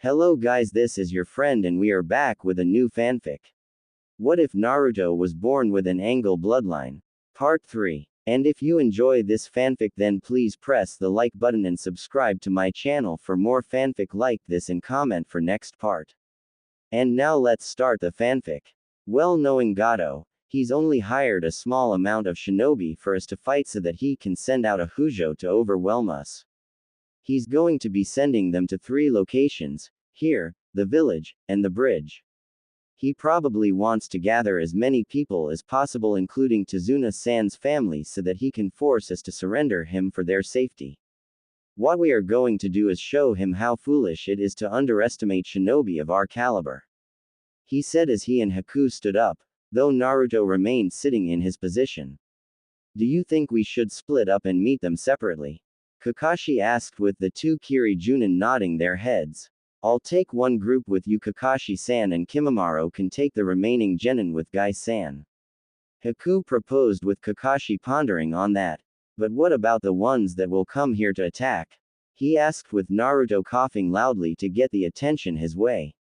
Hello guys, this is your friend and we are back with a new fanfic. What if Naruto was born with an Angal bloodline? Part 3. And if you enjoy this fanfic then please press the like button and subscribe to my channel for more fanfic like this and comment for next part. And now let's start the fanfic. Well, knowing Gato, he's only hired a small amount of shinobi for us to fight so that he can send out a Hujo to overwhelm us. He's going to be sending them to 3 locations, here, the village, and the bridge. He probably wants to gather as many people as possible including Tazuna-san's family so that he can force us to surrender him for their safety. What we are going to do is show him how foolish it is to underestimate shinobi of our caliber. He said as he and Haku stood up, though Naruto remained sitting in his position. Do you think we should split up and meet them separately? Kakashi asked with the 2 Kiri Junin nodding their heads. I'll take one group with you, Kakashi-san, and Kimimaro can take the remaining genin with Gai-san. Haku proposed with Kakashi pondering on that. But what about the ones that will come here to attack? He asked with Naruto coughing loudly to get the attention his way.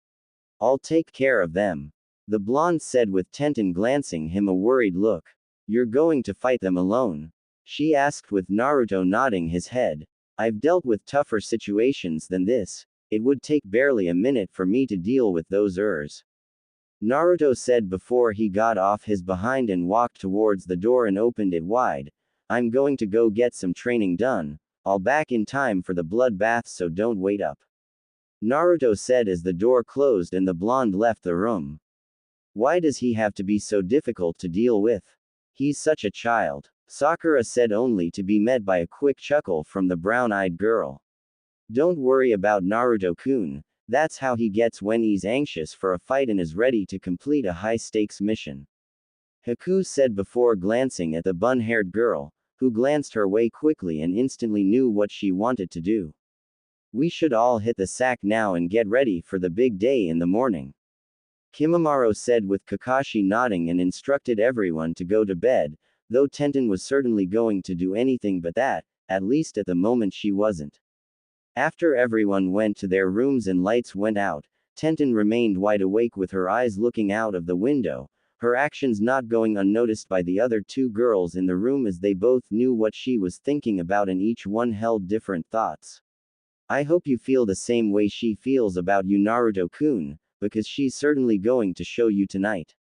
I'll take care of them. The blonde said with Tenten glancing him a worried look. You're going to fight them alone? She asked with Naruto nodding his head. I've dealt with tougher situations than this. It would take barely a minute for me to deal with those urs. Naruto said before he got off his behind and walked towards the door and opened it wide. I'm going to go get some training done. I'll back in time for the bloodbath, so don't wait up. Naruto said as the door closed and the blonde left the room. Why does he have to be so difficult to deal with? He's such a child. Sakura said only to be met by a quick chuckle from the brown-eyed girl. Don't worry about Naruto-kun, that's how he gets when he's anxious for a fight and is ready to complete a high-stakes mission. Haku said before glancing at the bun-haired girl, who glanced her way quickly and instantly knew what she wanted to do. We should all hit the sack now and get ready for the big day in the morning. Kimimaro said with Kakashi nodding and instructed everyone to go to bed, though Tenten was certainly going to do anything but that, at least at the moment she wasn't. After everyone went to their rooms and lights went out, Tenten remained wide awake with her eyes looking out of the window, her actions not going unnoticed by the other 2 girls in the room as they both knew what she was thinking about and each one held different thoughts. I hope you feel the same way she feels about you, Naruto-kun, because she's certainly going to show you tonight.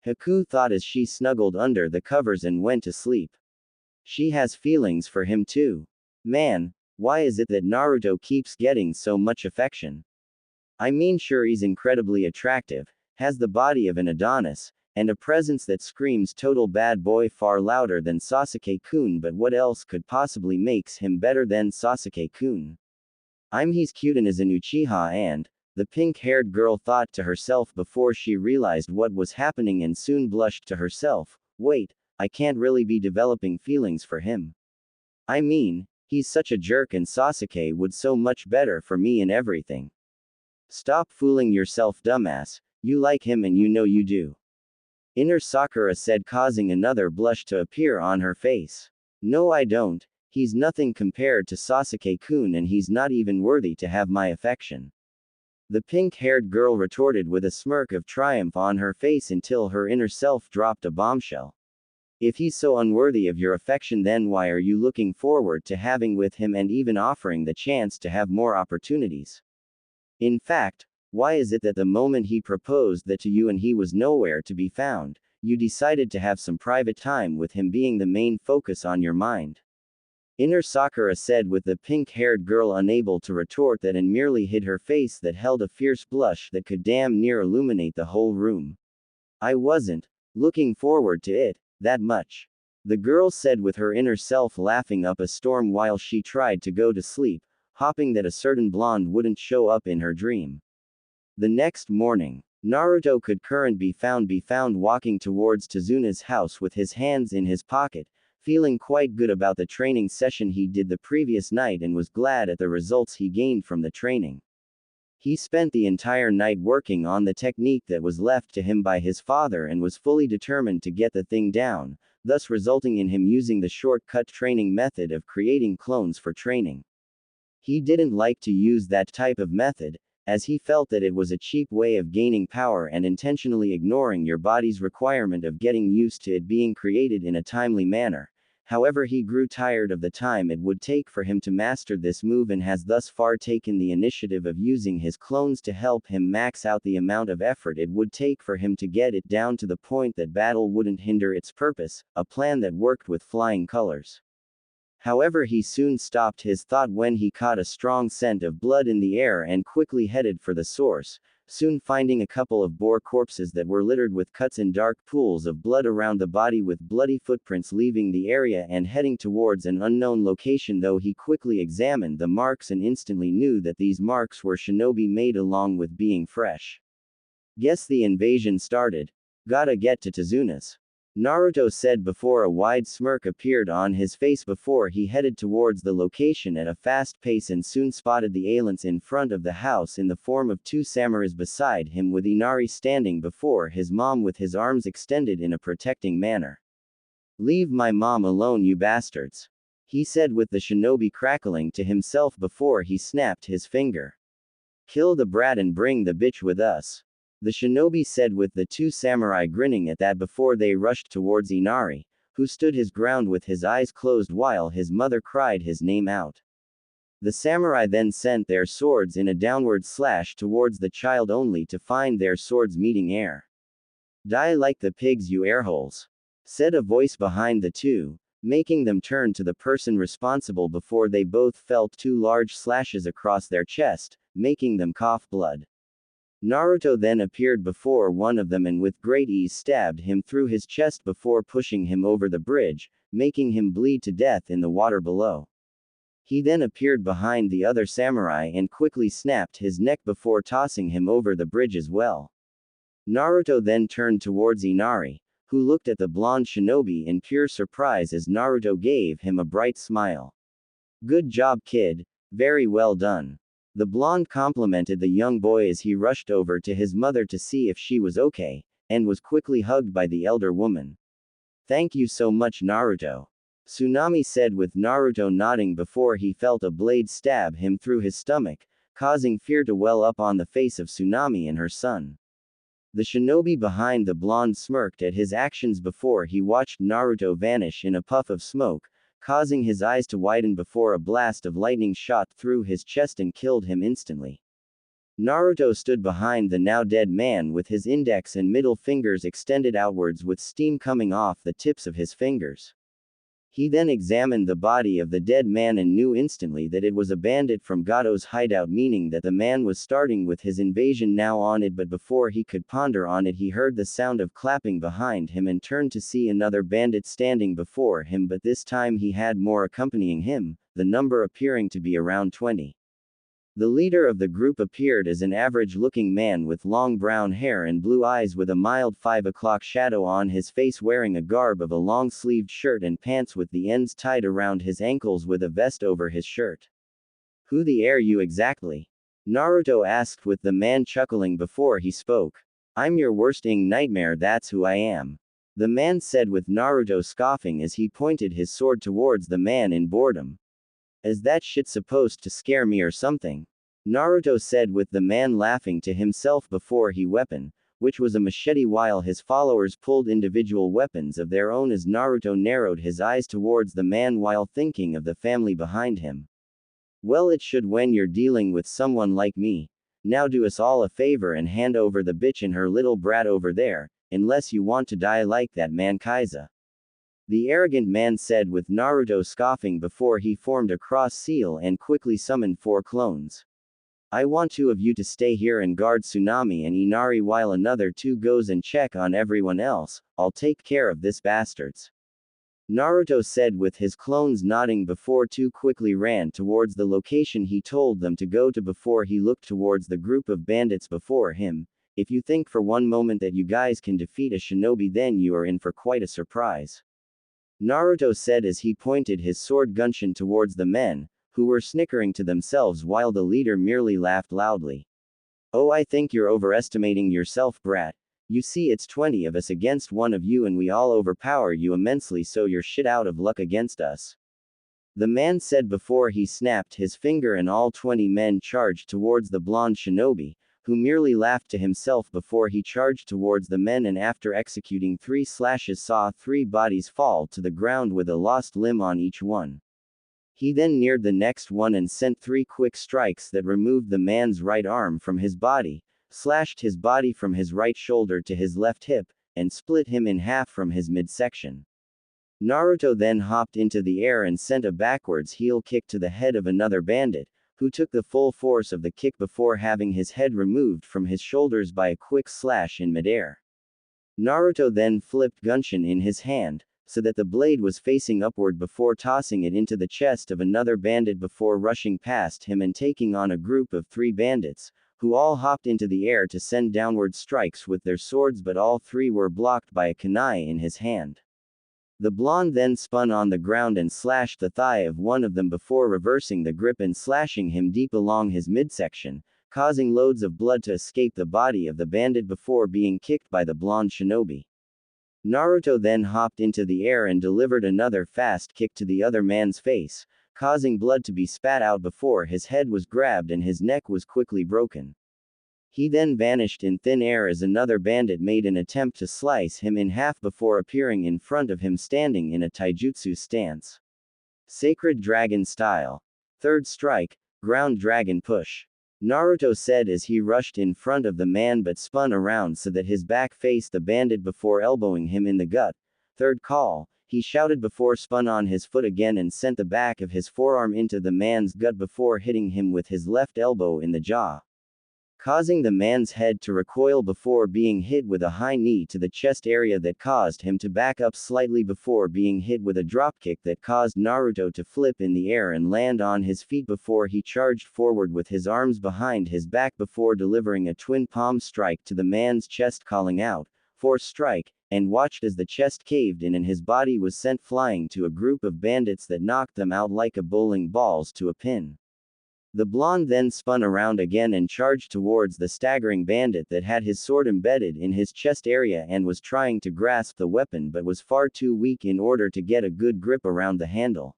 Haku thought as she snuggled under the covers and went to sleep. She has feelings for him too. Man, why is it that Naruto keeps getting so much affection? I mean, sure, he's incredibly attractive, has the body of an Adonis, and a presence that screams total bad boy far louder than Sasuke-kun, but what else could possibly makes him better than Sasuke-kun? He's cute and is an Uchiha and, the pink-haired girl thought to herself before she realized what was happening and soon blushed to herself. Wait, I can't really be developing feelings for him. I mean, he's such a jerk and Sasuke would so much better for me in everything. Stop fooling yourself, dumbass, you like him and you know you do. Inner Sakura said, causing another blush to appear on her face. No, I don't. He's nothing compared to Sasuke-kun and he's not even worthy to have my affection. The pink-haired girl retorted with a smirk of triumph on her face until her inner self dropped a bombshell. If he's so unworthy of your affection, then why are you looking forward to having with him and even offering the chance to have more opportunities? In fact, why is it that the moment he proposed that to you and he was nowhere to be found, you decided to have some private time with him being the main focus on your mind? Inner Sakura said with the pink-haired girl unable to retort that and merely hid her face that held a fierce blush that could damn near illuminate the whole room. I wasn't looking forward to it that much. The girl said with her inner self laughing up a storm while she tried to go to sleep, hoping that a certain blonde wouldn't show up in her dream. The next morning, Naruto could be found walking towards Tazuna's house with his hands in his pocket, feeling quite good about the training session he did the previous night and was glad at the results he gained from the training. He spent the entire night working on the technique that was left to him by his father and was fully determined to get the thing down, thus resulting in him using the shortcut training method of creating clones for training. He didn't like to use that type of method, as he felt that it was a cheap way of gaining power and intentionally ignoring your body's requirement of getting used to it being created in a timely manner. However, he grew tired of the time it would take for him to master this move and has thus far taken the initiative of using his clones to help him max out the amount of effort it would take for him to get it down to the point that battle wouldn't hinder its purpose, a plan that worked with flying colors. However, he soon stopped his thought when he caught a strong scent of blood in the air and quickly headed for the source, soon finding a couple of boar corpses that were littered with cuts and dark pools of blood around the body with bloody footprints leaving the area and heading towards an unknown location, though he quickly examined the marks and instantly knew that these marks were shinobi made along with being fresh. Guess the invasion started. Gotta get to Tazuna's, Naruto said before a wide smirk appeared on his face before he headed towards the location at a fast pace and soon spotted the aliens in front of the house in the form of two samurais beside him with Inari standing before his mom with his arms extended in a protecting manner. "Leave my mom alone, you bastards," he said with the shinobi crackling to himself before he snapped his finger. "Kill the brat and bring the bitch with us," the shinobi said with the two samurai grinning at that before they rushed towards Inari, who stood his ground with his eyes closed while his mother cried his name out. The samurai then sent their swords in a downward slash towards the child only to find their swords meeting air. "Die like the pigs, you airholes," said a voice behind the two, making them turn to the person responsible before they both felt two large slashes across their chest, making them cough blood. Naruto then appeared before one of them and with great ease stabbed him through his chest before pushing him over the bridge, making him bleed to death in the water below. He then appeared behind the other samurai and quickly snapped his neck before tossing him over the bridge as well. Naruto then turned towards Inari, who looked at the blonde shinobi in pure surprise as Naruto gave him a bright smile. "Good job, kid. Very well done." The blonde complimented the young boy as he rushed over to his mother to see if she was okay, and was quickly hugged by the elder woman. "Thank you so much, Naruto," Tsunami said with Naruto nodding before he felt a blade stab him through his stomach, causing fear to well up on the face of Tsunami and her son. The shinobi behind the blonde smirked at his actions before he watched Naruto vanish in a puff of smoke, causing his eyes to widen before a blast of lightning shot through his chest and killed him instantly. Naruto stood behind the now dead man with his index and middle fingers extended outwards with steam coming off the tips of his fingers. He then examined the body of the dead man and knew instantly that it was a bandit from Gato's hideout, meaning that the man was starting with his invasion now on it, but before he could ponder on it he heard the sound of clapping behind him and turned to see another bandit standing before him, but this time he had more accompanying him, the number appearing to be around 20. The leader of the group appeared as an average-looking man with long brown hair and blue eyes with a mild 5 o'clock shadow on his face, wearing a garb of a long-sleeved shirt and pants with the ends tied around his ankles with a vest over his shirt. "Who the are you exactly?" Naruto asked with the man chuckling before he spoke. "I'm your worst nightmare, that's who I am," the man said with Naruto scoffing as he pointed his sword towards the man in boredom. "Is that shit supposed to scare me or something?" Naruto said with the man laughing to himself before he weapon, which was a machete, while his followers pulled individual weapons of their own as Naruto narrowed his eyes towards the man while thinking of the family behind him. "Well, it should when you're dealing with someone like me. Now do us all a favor and hand over the bitch and her little brat over there, unless you want to die like that man Kaiza," the arrogant man said with Naruto scoffing before he formed a cross seal and quickly summoned 4 clones. "I want 2 of you to stay here and guard Tsunami and Inari while another 2 goes and check on everyone else. I'll take care of this bastards," Naruto said with his clones nodding before 2 quickly ran towards the location he told them to go to before he looked towards the group of bandits before him. "If you think for one moment that you guys can defeat a shinobi, then you are in for quite a surprise," Naruto said as he pointed his sword gunshin towards the men, who were snickering to themselves while the leader merely laughed loudly. "Oh, I think you're overestimating yourself, brat. You see, it's 20 of us against 1 of you and we all overpower you immensely, so you're shit out of luck against us." The man said before he snapped his finger, and all 20 men charged towards the blonde shinobi, who merely laughed to himself before he charged towards the men, and after executing 3 slashes saw 3 bodies fall to the ground with a lost limb on each one. He then neared the next one and sent 3 quick strikes that removed the man's right arm from his body, slashed his body from his right shoulder to his left hip, and split him in half from his midsection. Naruto then hopped into the air and sent a backwards heel kick to the head of another bandit, who took the full force of the kick before having his head removed from his shoulders by a quick slash in midair. Naruto then flipped Gunshin in his hand, so that the blade was facing upward before tossing it into the chest of another bandit before rushing past him and taking on a group of 3 bandits, who all hopped into the air to send downward strikes with their swords, but all 3 were blocked by a kunai in his hand. The blonde then spun on the ground and slashed the thigh of one of them before reversing the grip and slashing him deep along his midsection, causing loads of blood to escape the body of the bandit before being kicked by the blonde shinobi. Naruto then hopped into the air and delivered another fast kick to the other man's face, causing blood to be spat out before his head was grabbed and his neck was quickly broken. He then vanished in thin air as another bandit made an attempt to slice him in half before appearing in front of him standing in a taijutsu stance. Sacred Dragon Style. Third strike, Ground Dragon Push. Naruto said as he rushed in front of the man but spun around so that his back faced the bandit before elbowing him in the gut. Third call, he shouted before spun on his foot again and sent the back of his forearm into the man's gut before hitting him with his left elbow in the jaw, causing the man's head to recoil before being hit with a high knee to the chest area that caused him to back up slightly before being hit with a dropkick that caused Naruto to flip in the air and land on his feet before he charged forward with his arms behind his back before delivering a twin palm strike to the man's chest, calling out, "Fourth strike," and watched as the chest caved in and his body was sent flying to a group of bandits that knocked them out like a bowling balls to a pin. The blonde then spun around again and charged towards the staggering bandit that had his sword embedded in his chest area and was trying to grasp the weapon but was far too weak in order to get a good grip around the handle.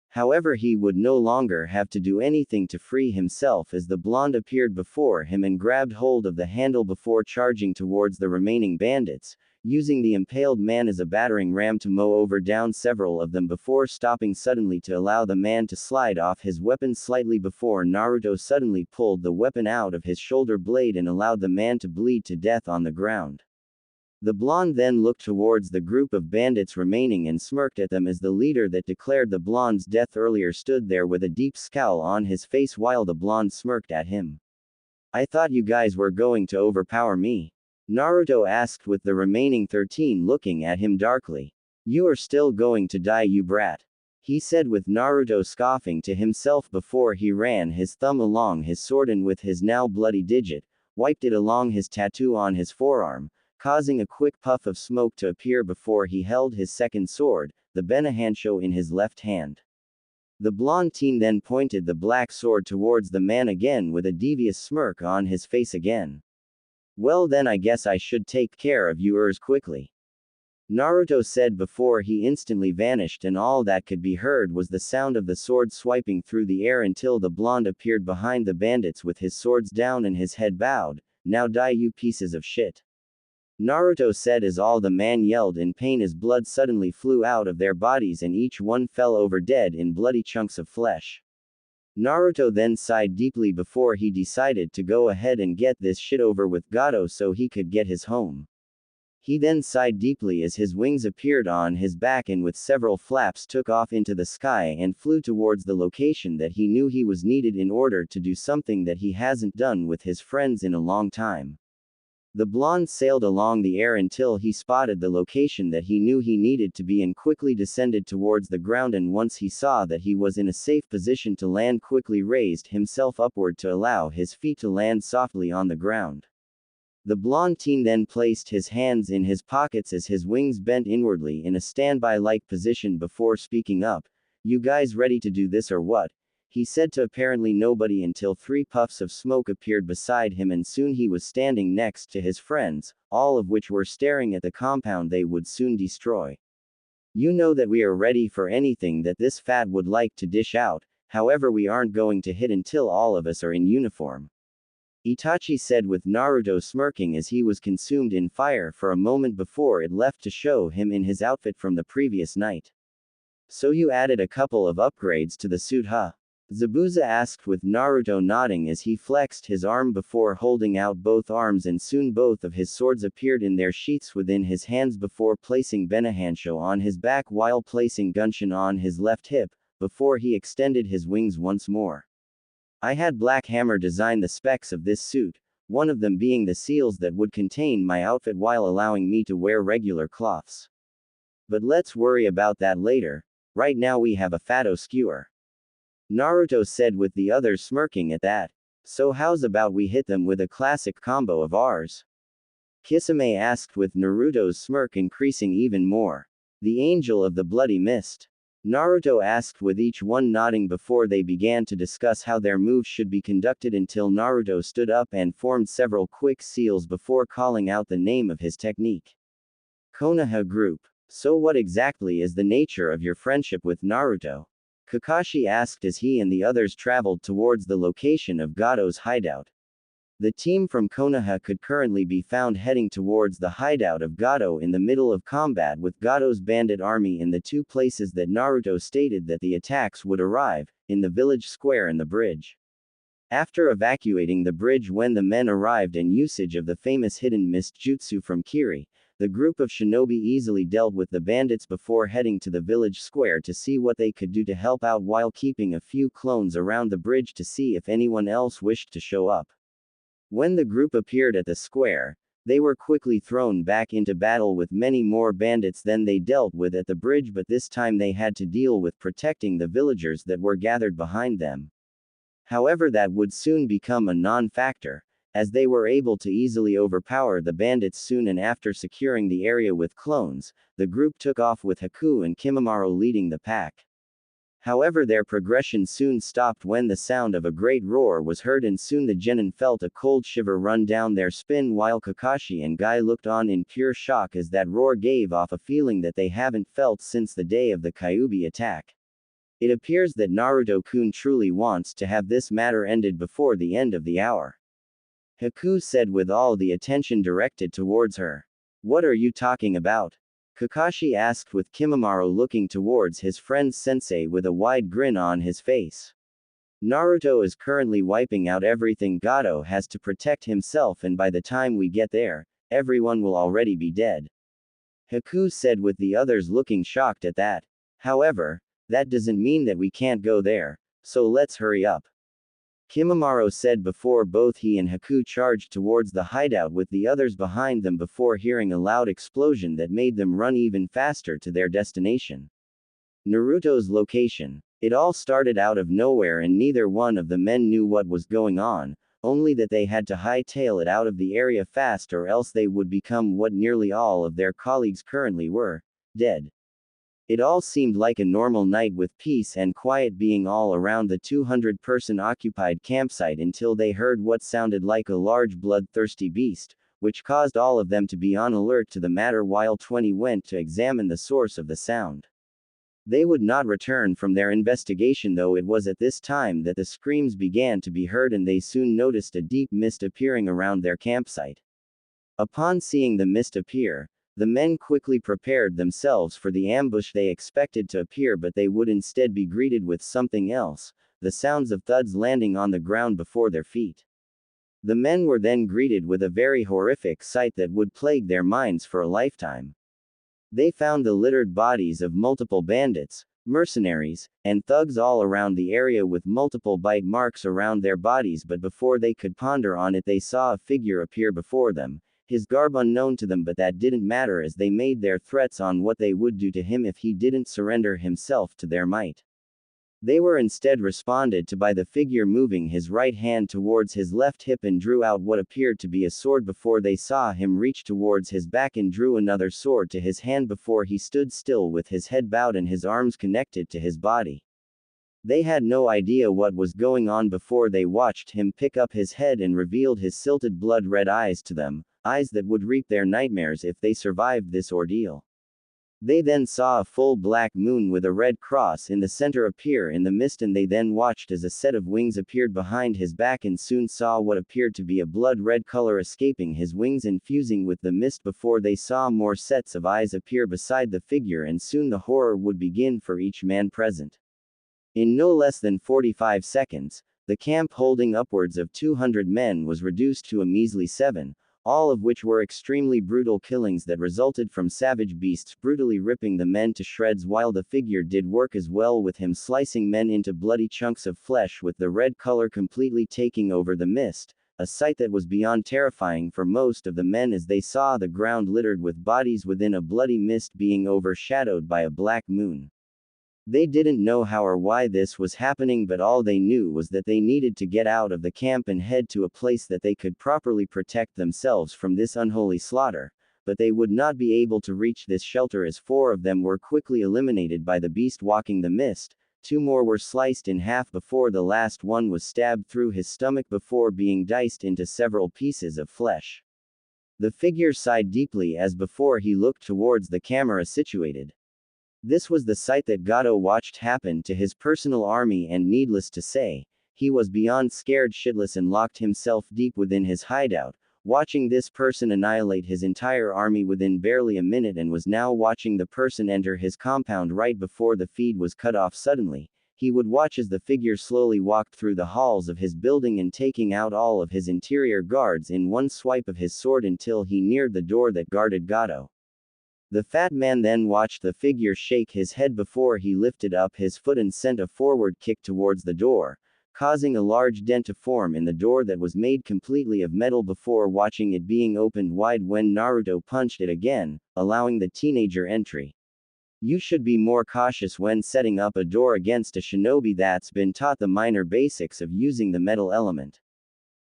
However, he would no longer have to do anything to free himself as the blonde appeared before him and grabbed hold of the handle before charging towards the remaining bandits, using the impaled man as a battering ram to mow over down several of them before stopping suddenly to allow the man to slide off his weapon slightly before Naruto suddenly pulled the weapon out of his shoulder blade and allowed the man to bleed to death on the ground. The blonde then looked towards the group of bandits remaining and smirked at them as the leader that declared the blonde's death earlier stood there with a deep scowl on his face while the blonde smirked at him. "I thought you guys were going to overpower me," Naruto asked with the remaining 13 looking at him darkly. "You are still going to die, you brat," he said with Naruto scoffing to himself before he ran his thumb along his sword and with his now bloody digit, wiped it along his tattoo on his forearm, causing a quick puff of smoke to appear before he held his second sword, the Benahansho, in his left hand. The blonde teen then pointed the black sword towards the man again with a devious smirk on his face again. "Well then, I guess I should take care of yours quickly," Naruto said before he instantly vanished, and all that could be heard was the sound of the sword swiping through the air until the blonde appeared behind the bandits with his swords down and his head bowed. "Now die, you pieces of shit," Naruto said as all the men yelled in pain as blood suddenly flew out of their bodies and each one fell over dead in bloody chunks of flesh. Naruto then sighed deeply before he decided to go ahead and get this shit over with Gato so he could get his home. He then sighed deeply as his wings appeared on his back and with several flaps took off into the sky and flew towards the location that he knew he was needed in order to do something that he hasn't done with his friends in a long time. The blonde sailed along the air until he spotted the location that he knew he needed to be and quickly descended towards the ground, and once he saw that he was in a safe position to land, quickly raised himself upward to allow his feet to land softly on the ground. The blonde teen then placed his hands in his pockets as his wings bent inwardly in a standby-like position before speaking up. "You guys ready to do this or what?" he said to apparently nobody until 3 puffs of smoke appeared beside him, and soon he was standing next to his friends, all of which were staring at the compound they would soon destroy. You know that we are ready for anything that this fat would like to dish out, however we aren't going to hit until all of us are in uniform. Itachi said with Naruto smirking as he was consumed in fire for a moment before it left to show him in his outfit from the previous night. So you added a couple of upgrades to the suit, huh? Zabuza asked with Naruto nodding as he flexed his arm before holding out both arms, and soon both of his swords appeared in their sheaths within his hands before placing Benahansho on his back while placing Gunshin on his left hip, before he extended his wings once more. I had Black Hammer design the specs of this suit, one of them being the seals that would contain my outfit while allowing me to wear regular cloths. But let's worry about that later, right now we have a fatto skewer. Naruto said with the others smirking at that. So how's about we hit them with a classic combo of ours? Kisame asked with Naruto's smirk increasing even more. The Angel of the Bloody Mist. Naruto asked with each one nodding before they began to discuss how their moves should be conducted until Naruto stood up and formed several quick seals before calling out the name of his technique. Konoha Group. So what exactly is the nature of your friendship with Naruto? Kakashi asked as he and the others traveled towards the location of Gado's hideout. The team from Konoha could currently be found heading towards the hideout of Gado in the middle of combat with Gado's bandit army in the two places that Naruto stated that the attacks would arrive, in the village square and the bridge. After evacuating the bridge when the men arrived and usage of the famous hidden mist jutsu from Kiri, the group of shinobi easily dealt with the bandits before heading to the village square to see what they could do to help out while keeping a few clones around the bridge to see if anyone else wished to show up. When the group appeared at the square, they were quickly thrown back into battle with many more bandits than they dealt with at the bridge, but this time they had to deal with protecting the villagers that were gathered behind them. However, that would soon become a non-factor, as they were able to easily overpower the bandits soon, and after securing the area with clones, the group took off with Haku and Kimimaro leading the pack. However, their progression soon stopped when the sound of a great roar was heard, and soon the genin felt a cold shiver run down their spine while Kakashi and Guy looked on in pure shock as that roar gave off a feeling that they haven't felt since the day of the Kyuubi attack. It appears that Naruto-kun truly wants to have this matter ended before the end of the hour. Haku said with all the attention directed towards her. What are you talking about? Kakashi asked with Kimimaro looking towards his friend's sensei with a wide grin on his face. Naruto is currently wiping out everything Gado has to protect himself, and by the time we get there, everyone will already be dead. Haku said with the others looking shocked at that. However, that doesn't mean that we can't go there, so let's hurry up. Kimimaro said before both he and Haku charged towards the hideout with the others behind them before hearing a loud explosion that made them run even faster to their destination. Naruto's location. It all started out of nowhere and neither one of the men knew what was going on, only that they had to hightail it out of the area fast or else they would become what nearly all of their colleagues currently were, dead. It all seemed like a normal night with peace and quiet being all around the 200-person occupied campsite until they heard what sounded like a large bloodthirsty beast, which caused all of them to be on alert to the matter while 20 went to examine the source of the sound. They would not return from their investigation, though it was at this time that the screams began to be heard and they soon noticed a deep mist appearing around their campsite. Upon seeing the mist appear, the men quickly prepared themselves for the ambush they expected to appear, but they would instead be greeted with something else, the sounds of thuds landing on the ground before their feet. The men were then greeted with a very horrific sight that would plague their minds for a lifetime. They found the littered bodies of multiple bandits, mercenaries, and thugs all around the area with multiple bite marks around their bodies, but before they could ponder on it they saw a figure appear before them, his garb unknown to them, but that didn't matter as they made their threats on what they would do to him if he didn't surrender himself to their might. They were instead responded to by the figure moving his right hand towards his left hip and drew out what appeared to be a sword before they saw him reach towards his back and drew another sword to his hand before he stood still with his head bowed and his arms connected to his body. They had no idea what was going on before they watched him pick up his head and revealed his silted blood-red eyes to them, eyes that would reap their nightmares if they survived this ordeal. They then saw a full black moon with a red cross in the center appear in the mist, and they then watched as a set of wings appeared behind his back and soon saw what appeared to be a blood-red color escaping his wings and fusing with the mist before they saw more sets of eyes appear beside the figure, and soon the horror would begin for each man present. In no less than 45 seconds, the camp holding upwards of 200 men was reduced to a measly 7, all of which were extremely brutal killings that resulted from savage beasts brutally ripping the men to shreds, while the figure did work as well, with him slicing men into bloody chunks of flesh with the red color completely taking over the mist, a sight that was beyond terrifying for most of the men as they saw the ground littered with bodies within a bloody mist being overshadowed by a black moon. They didn't know how or why this was happening, but all they knew was that they needed to get out of the camp and head to a place that they could properly protect themselves from this unholy slaughter, but they would not be able to reach this shelter as 4 of them were quickly eliminated by the beast walking the mist, 2 more were sliced in half before the last one was stabbed through his stomach before being diced into several pieces of flesh. The figure sighed deeply as before he looked towards the camera situated. This was the sight that Gato watched happen to his personal army, and needless to say, he was beyond scared shitless and locked himself deep within his hideout, watching this person annihilate his entire army within barely a minute, and was now watching the person enter his compound right before the feed was cut off suddenly. He would watch as the figure slowly walked through the halls of his building and taking out all of his interior guards in one swipe of his sword until he neared the door that guarded Gato. The fat man then watched the figure shake his head before he lifted up his foot and sent a forward kick towards the door, causing a large dent to form in the door that was made completely of metal before watching it being opened wide when Naruto punched it again, allowing the teenager entry. You should be more cautious when setting up a door against a shinobi that's been taught the minor basics of using the metal element.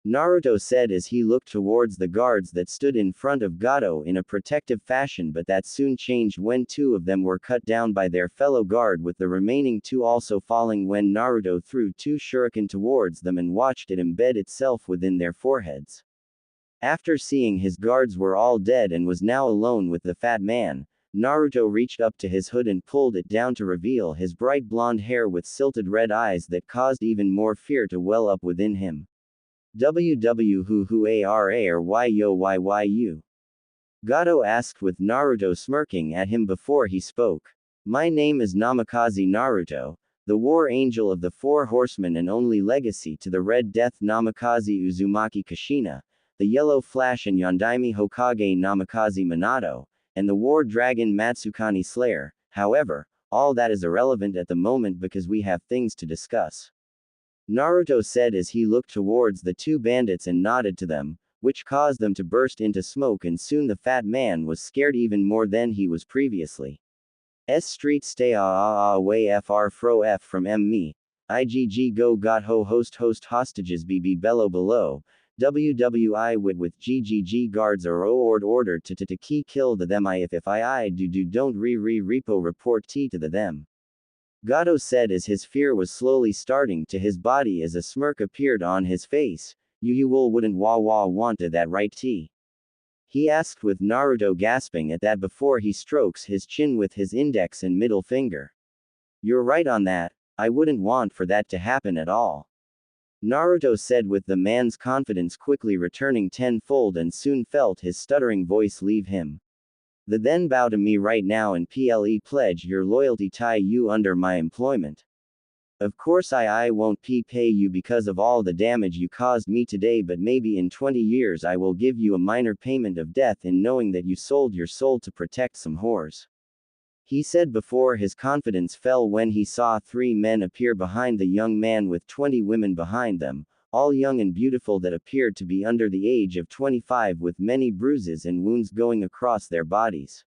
Naruto said as he looked towards the guards that stood in front of Gato in a protective fashion, but that soon changed when 2 of them were cut down by their fellow guard, with the remaining 2 also falling when Naruto threw 2 shuriken towards them and watched it embed itself within their foreheads. After seeing his guards were all dead and was now alone with the fat man, Naruto reached up to his hood and pulled it down to reveal his bright blonde hair with silted red eyes that caused even more fear to well up within him. WW who are or why yo why you? Gato asked with Naruto smirking at him before he spoke. My name is Namikaze Naruto, the war angel of the 4 horsemen and only legacy to the Red Death Namikaze Uzumaki Kushina, the Yellow Flash and Yondaime Hokage Namikaze Minato, and the war dragon Matsukani Slayer. However, all that is irrelevant at the moment because we have things to discuss. Naruto said as he looked towards the 2 bandits and nodded to them, which caused them to burst into smoke, and soon the fat man was scared even more than he was previously. Street stay away fr fro f from me. IGG go got host hostages bb below. WWI with GGG guards are ordered to key kill the them if I do don't repo report t to the them. Gato said as his fear was slowly starting to his body as a smirk appeared on his face. You wouldn't want to that right t? He asked with Naruto gasping at that before he strokes his chin with his index and middle finger. You're right on that, I wouldn't want for that to happen at all. Naruto said with the man's confidence quickly returning tenfold and soon felt his stuttering voice leave him. The then bow to me right now and pledge your loyalty tie you under my employment. Of course I won't pay you because of all the damage you caused me today, but maybe in 20 years I will give you a minor payment of death in knowing that you sold your soul to protect some whores. He said before his confidence fell when he saw 3 men appear behind the young man with 20 women behind them, all young and beautiful that appeared to be under the age of 25 with many bruises and wounds going across their bodies.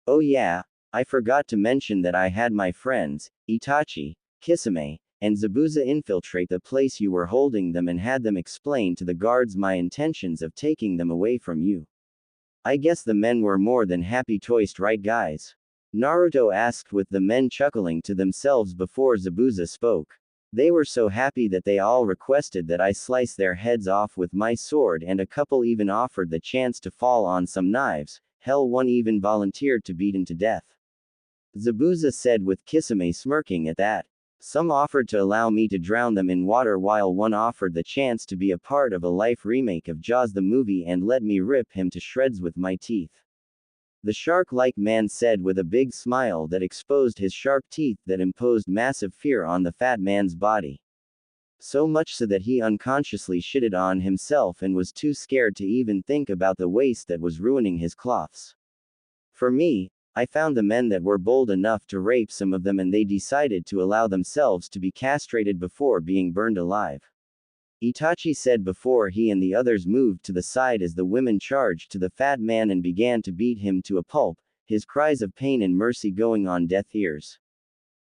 Oh yeah, I forgot to mention that I had my friends, Itachi, Kisame, and Zabuza infiltrate the place you were holding them and had them explain to the guards my intentions of taking them away from you. I guess the men were more than happy toast, right guys? Naruto asked with the men chuckling to themselves before Zabuza spoke. They were so happy that they all requested that I slice their heads off with my sword, and a couple even offered the chance to fall on some knives. Hell, one even volunteered to beat him to death. Zabuza said with Kisame smirking at that. Some offered to allow me to drown them in water while one offered the chance to be a part of a life remake of Jaws the movie and let me rip him to shreds with my teeth. The shark-like man said with a big smile that exposed his sharp teeth that imposed massive fear on the fat man's body. So much so that he unconsciously shitted on himself and was too scared to even think about the waste that was ruining his cloths. For me, I found the men that were bold enough to rape some of them and they decided to allow themselves to be castrated before being burned alive. Itachi said before he and the others moved to the side as the women charged to the fat man and began to beat him to a pulp, his cries of pain and mercy going on deaf ears.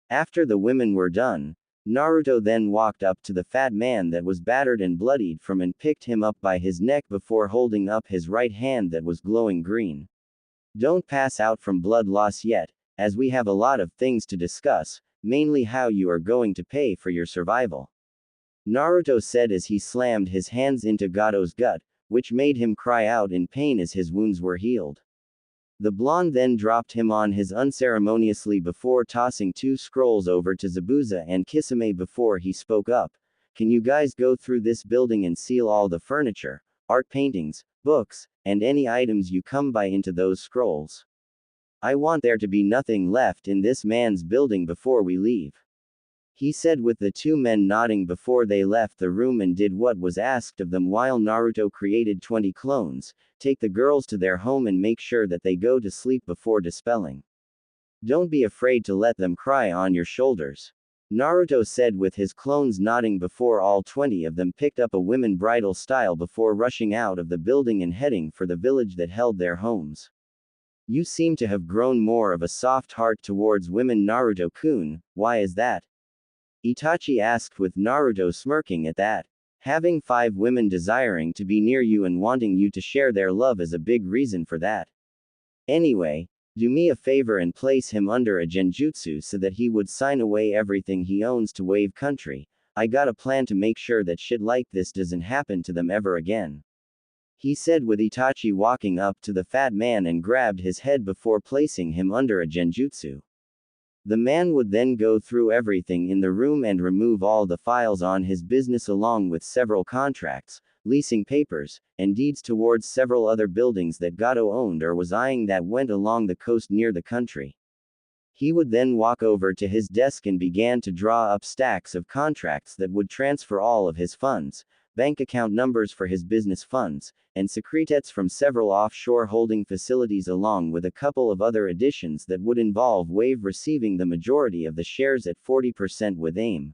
After the women were done, Naruto then walked up to the fat man that was battered and bloodied from and picked him up by his neck before holding up his right hand that was glowing green. Don't pass out from blood loss yet, as we have a lot of things to discuss, mainly how you are going to pay for your survival. Naruto said as he slammed his hands into Gato's gut, which made him cry out in pain as his wounds were healed. The blonde then dropped him on his unceremoniously before tossing 2 scrolls over to Zabuza and Kisame before he spoke up. Can you guys go through this building and seal all the furniture, art paintings, books, and any items you come by into those scrolls? I want there to be nothing left in this man's building before we leave. He said with the 2 men nodding before they left the room and did what was asked of them while Naruto created 20 clones, take the girls to their home and make sure that they go to sleep before dispelling. Don't be afraid to let them cry on your shoulders. Naruto said with his clones nodding before all 20 of them picked up a women bridal style before rushing out of the building and heading for the village that held their homes. You seem to have grown more of a soft heart towards women, Naruto-kun, why is that? Itachi asked with Naruto smirking at that. Having 5 women desiring to be near you and wanting you to share their love is a big reason for that. Anyway, do me a favor and place him under a genjutsu so that he would sign away everything he owns to Wave Country. I got a plan to make sure that shit like this doesn't happen to them ever again. He said with Itachi walking up to the fat man and grabbed his head before placing him under a genjutsu. The man would then go through everything in the room and remove all the files on his business along with several contracts, leasing papers, and deeds towards several other buildings that Gato owned or was eyeing that went along the coast near the country. He would then walk over to his desk and began to draw up stacks of contracts that would transfer all of his funds, bank account numbers for his business funds, and secretates from several offshore holding facilities along with a couple of other additions that would involve Wave receiving the majority of the shares at 40% with AIM,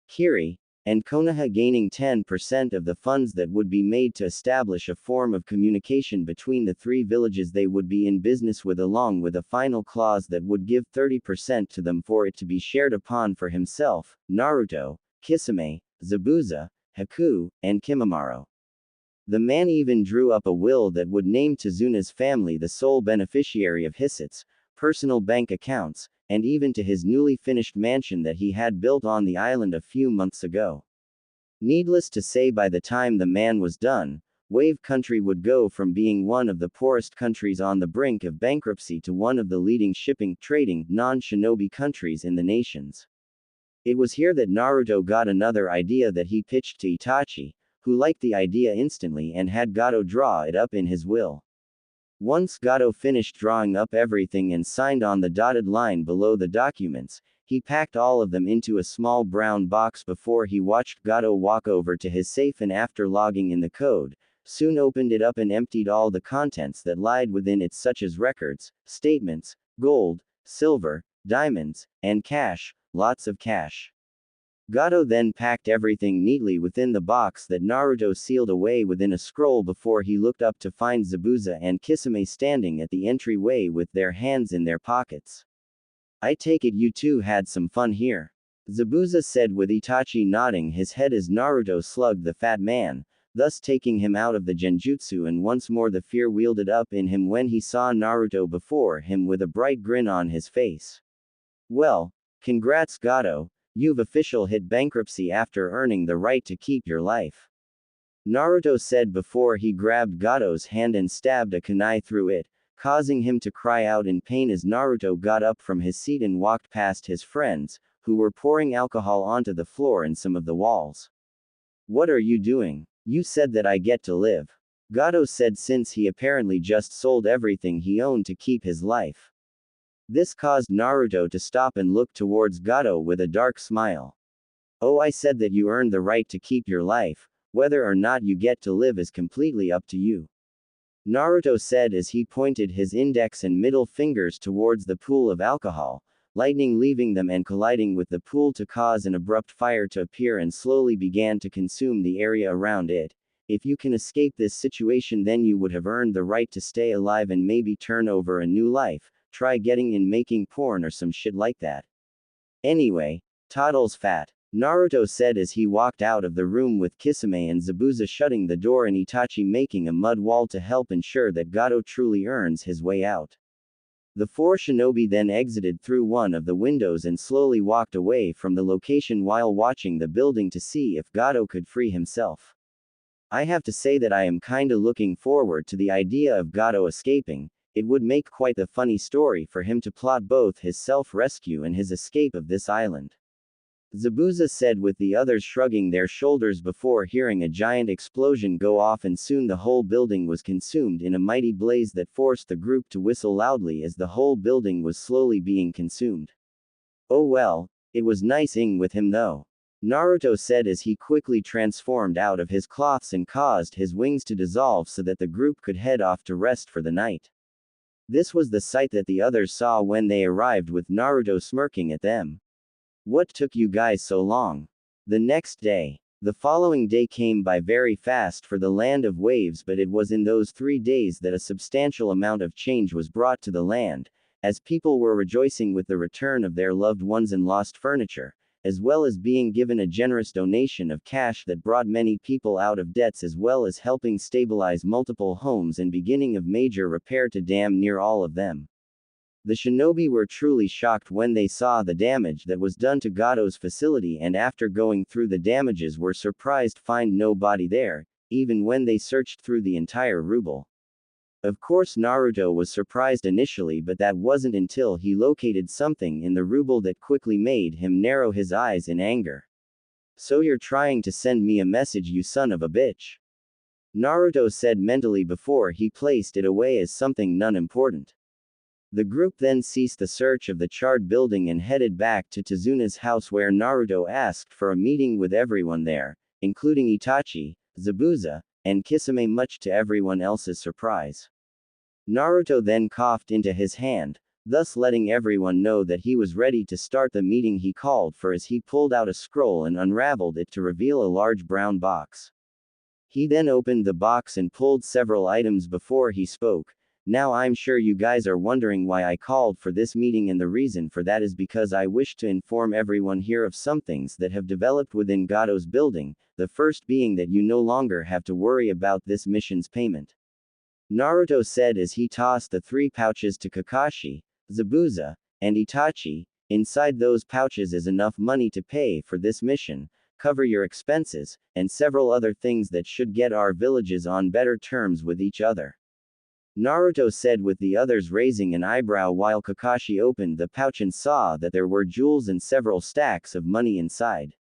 Kiri, and Konoha gaining 10% of the funds that would be made to establish a form of communication between the 3 villages they would be in business with along with a final clause that would give 30% to them for it to be shared upon for himself, Naruto, Kisame, Zabuza, Haku, and Kimimaro. The man even drew up a will that would name Tezuna's family the sole beneficiary of Hisat's personal bank accounts, and even to his newly finished mansion that he had built on the island a few months ago. Needless to say, by the time the man was done, Wave Country would go from being one of the poorest countries on the brink of bankruptcy to one of the leading shipping, trading, non-shinobi countries in the nations. It was here that Naruto got another idea that he pitched to Itachi, who liked the idea instantly and had Gato draw it up in his will. Once Gato finished drawing up everything and signed on the dotted line below the documents, he packed all of them into a small brown box before he watched Gato walk over to his safe and after logging in the code, soon opened it up and emptied all the contents that lied within it such as records, statements, gold, silver, diamonds, and cash, lots of cash. Gato then packed everything neatly within the box that Naruto sealed away within a scroll before he looked up to find Zabuza and Kisame standing at the entryway with their hands in their pockets. I take it you two had some fun here. Zabuza said with Itachi nodding his head as Naruto slugged the fat man, thus taking him out of the genjutsu, and once more the fear wielded up in him when he saw Naruto before him with a bright grin on his face. Well, congrats Gato, you've officially hit bankruptcy after earning the right to keep your life. Naruto said before he grabbed Gato's hand and stabbed a kunai through it, causing him to cry out in pain as Naruto got up from his seat and walked past his friends, who were pouring alcohol onto the floor and some of the walls. "What are you doing? You said that I get to live," Gato said, since he apparently just sold everything he owned to keep his life. This caused Naruto to stop and look towards Gato with a dark smile. "Oh, I said that you earned the right to keep your life. Whether or not you get to live is completely up to you," Naruto said as he pointed his index and middle fingers towards the pool of alcohol, lightning leaving them and colliding with the pool to cause an abrupt fire to appear and slowly began to consume the area around it. "If you can escape this situation, then you would have earned the right to stay alive and maybe turn over a new life. Try getting in making porn or some shit like that. Anyway, Toddle's fat," Naruto said as he walked out of the room with Kisame and Zabuza shutting the door and Itachi making a mud wall to help ensure that Gato truly earns his way out. The four shinobi then exited through one of the windows and slowly walked away from the location while watching the building to see if Gato could free himself. "I have to say that I am kinda looking forward to the idea of Gato escaping. It would make quite a funny story for him to plot both his self-rescue and his escape of this island," Zabuza said, with the others shrugging their shoulders before hearing a giant explosion go off, and soon the whole building was consumed in a mighty blaze that forced the group to whistle loudly as the whole building was slowly being consumed. "Oh well, it was nice-ing with him though," Naruto said as he quickly transformed out of his cloths and caused his wings to dissolve so that the group could head off to rest for the night. This was the sight that the others saw when they arrived, with Naruto smirking at them. "What took you guys so long?" The next day. The following day came by very fast for the land of waves, but it was in those 3 days that a substantial amount of change was brought to the land, as people were rejoicing with the return of their loved ones and lost furniture, as well as being given a generous donation of cash that brought many people out of debts, as well as helping stabilize multiple homes and beginning of major repair to damn near all of them. The shinobi were truly shocked when they saw the damage that was done to Gato's facility, and after going through the damages were surprised to find no body there, even when they searched through the entire ruble. Of course Naruto was surprised initially, but that wasn't until he located something in the ruble that quickly made him narrow his eyes in anger. "So you're trying to send me a message, you son of a bitch," Naruto said mentally before he placed it away as something non-important. The group then ceased the search of the charred building and headed back to Tazuna's house, where Naruto asked for a meeting with everyone there, including Itachi, Zabuza, and Kisame, much to everyone else's surprise. Naruto then coughed into his hand, thus letting everyone know that he was ready to start the meeting he called for, as he pulled out a scroll and unraveled it to reveal a large brown box. He then opened the box and pulled several items before he spoke. "Now I'm sure you guys are wondering why I called for this meeting, and the reason for that is because I wish to inform everyone here of some things that have developed within Gato's building, the first being that you no longer have to worry about this mission's payment," Naruto said as he tossed the 3 pouches to Kakashi, Zabuza, and Itachi. "Inside those pouches is enough money to pay for this mission, cover your expenses, and several other things that should get our villages on better terms with each other," Naruto said, with the others raising an eyebrow while Kakashi opened the pouch and saw that there were jewels and several stacks of money inside.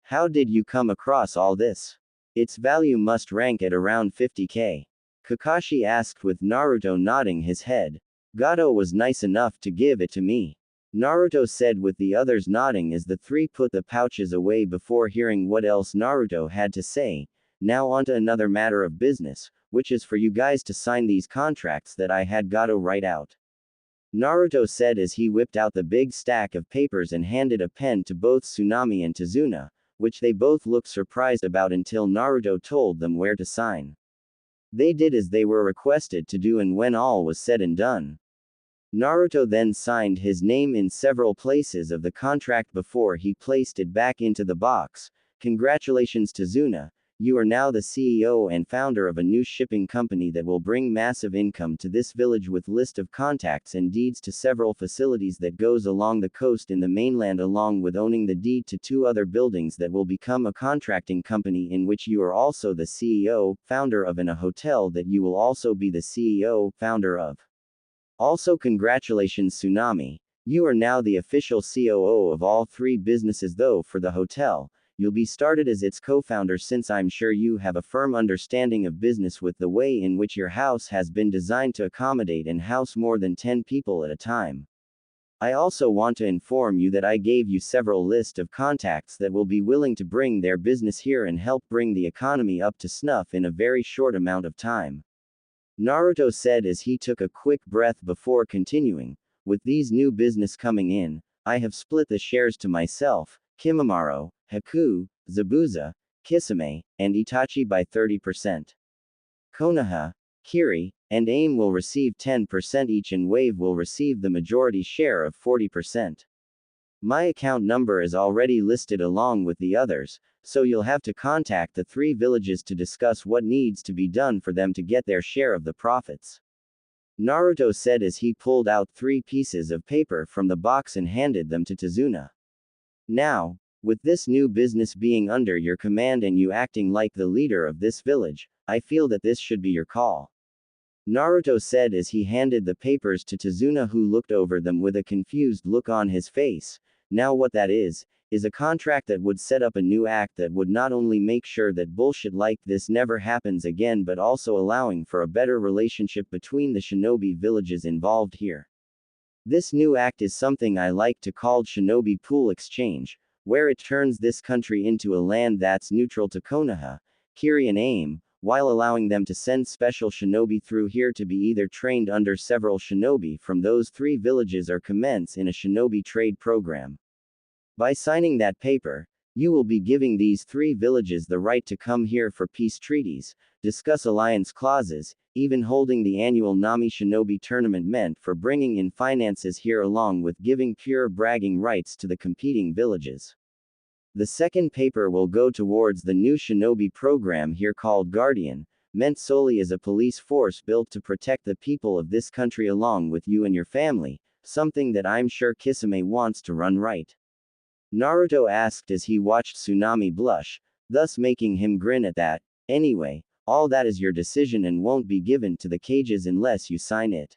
"How did you come across all this? Its value must rank at around 50k. Kakashi asked, with Naruto nodding his head. "Gato was nice enough to give it to me," Naruto said, with the others nodding as the 3 put the pouches away before hearing what else Naruto had to say. "Now onto another matter of business, which is for you guys to sign these contracts that I had Gato write out," Naruto said as he whipped out the big stack of papers and handed a pen to both Tsunami and Tazuna, which they both looked surprised about until Naruto told them where to sign. They did as they were requested to do, and when all was said and done, Naruto then signed his name in several places of the contract before he placed it back into the box. "Congratulations, Tazuna. You are now the CEO and founder of a new shipping company that will bring massive income to this village, with list of contacts and deeds to several facilities that goes along the coast in the mainland, along with owning the deed to 2 other buildings that will become a contracting company, in which you are also the CEO, founder of, and a hotel that you will also be the CEO, founder of." Also, congratulations, Tsunami. You are now the official COO of all three businesses, though, for the hotel. You'll be started as its co-founder, since I'm sure you have a firm understanding of business with the way in which your house has been designed to accommodate and house more than 10 people at a time. I also want to inform you that I gave you several lists of contacts that will be willing to bring their business here and help bring the economy up to snuff in a very short amount of time. Naruto said as he took a quick breath before continuing. With these new business coming in, I have split the shares to myself, Kimimaro, Haku, Zabuza, Kisame, and Itachi by 30%. Konoha, Kiri, and AIM will receive 10% each, and Wave will receive the majority share of 40%. My account number is already listed along with the others, so you'll have to contact the three villages to discuss what needs to be done for them to get their share of the profits. Naruto said as he pulled out 3 pieces of paper from the box and handed them to Tazuna. Now, with this new business being under your command and you acting like the leader of this village, I feel that this should be your call. Naruto said as he handed the papers to Tazuna, who looked over them with a confused look on his face. Now what that is a contract that would set up a new act that would not only make sure that bullshit like this never happens again, but also allowing for a better relationship between the shinobi villages involved here. This new act is something I like to call Shinobi Pool Exchange, where it turns this country into a land that's neutral to Konoha, Kiri and AIM, while allowing them to send special shinobi through here to be either trained under several shinobi from those 3 villages or commence in a shinobi trade program. By signing that paper, you will be giving these 3 villages the right to come here for peace treaties, discuss alliance clauses, even holding the annual Nami Shinobi tournament meant for bringing in finances here, along with giving pure bragging rights to the competing villages. The second paper will go towards the new shinobi program here called Guardian, meant solely as a police force built to protect the people of this country along with you and your family, something that I'm sure Kisame wants to run right. Naruto asked as he watched Tsunami blush, thus making him grin at that. Anyway, all that is your decision and won't be given to the cages unless you sign it.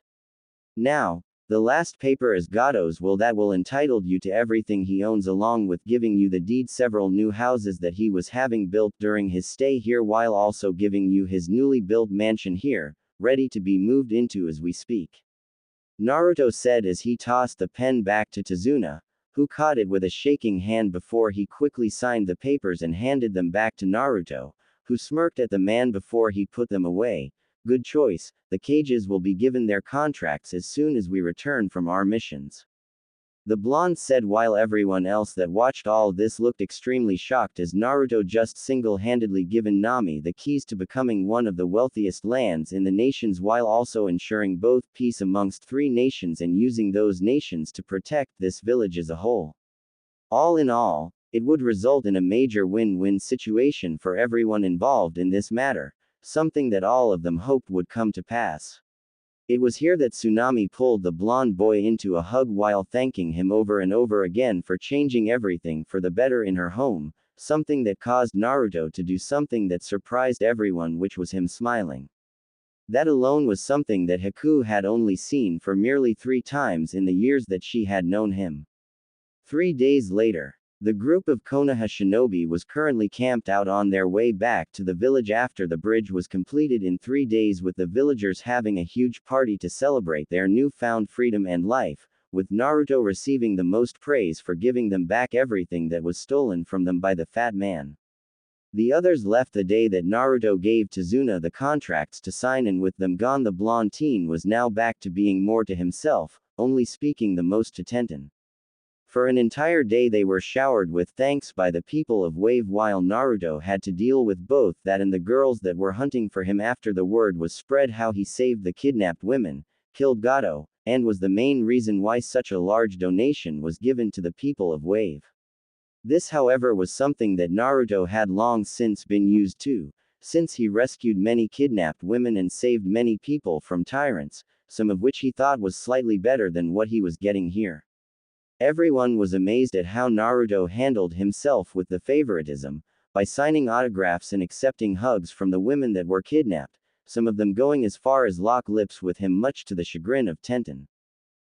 Now, the last paper is Gato's that will entitle you to everything he owns, along with giving you the deed several new houses that he was having built during his stay here, while also giving you his newly built mansion here, ready to be moved into as we speak. Naruto said as he tossed the pen back to Tazuna, who caught it with a shaking hand before he quickly signed the papers and handed them back to Naruto, who smirked at the man before he put them away. Good choice, the cages will be given their contracts as soon as we return from our missions. The blonde said, while everyone else that watched all this looked extremely shocked as Naruto just single-handedly given Nami the keys to becoming one of the wealthiest lands in the nations, while also ensuring both peace amongst 3 nations and using those nations to protect this village as a whole. All in all, it would result in a major win-win situation for everyone involved in this matter, something that all of them hoped would come to pass. It was here that Tsunami pulled the blonde boy into a hug while thanking him over and over again for changing everything for the better in her home, something that caused Naruto to do something that surprised everyone, which was him smiling. That alone was something that Haku had only seen for merely 3 times in the years that she had known him. 3 days later, the group of Konoha shinobi was currently camped out on their way back to the village after the bridge was completed in 3 days, with the villagers having a huge party to celebrate their newfound freedom and life, with Naruto receiving the most praise for giving them back everything that was stolen from them by the fat man. The others left the day that Naruto gave Tazuna the contracts to sign, and with them gone, the blonde teen was now back to being more to himself, only speaking the most to Tenten. For an entire day they were showered with thanks by the people of Wave, while Naruto had to deal with both that and the girls that were hunting for him after the word was spread how he saved the kidnapped women, killed Gato, and was the main reason why such a large donation was given to the people of Wave. This, however, was something that Naruto had long since been used to, since he rescued many kidnapped women and saved many people from tyrants, some of which he thought was slightly better than what he was getting here. Everyone was amazed at how Naruto handled himself with the favoritism, by signing autographs and accepting hugs from the women that were kidnapped, some of them going as far as lock lips with him, much to the chagrin of Tenten.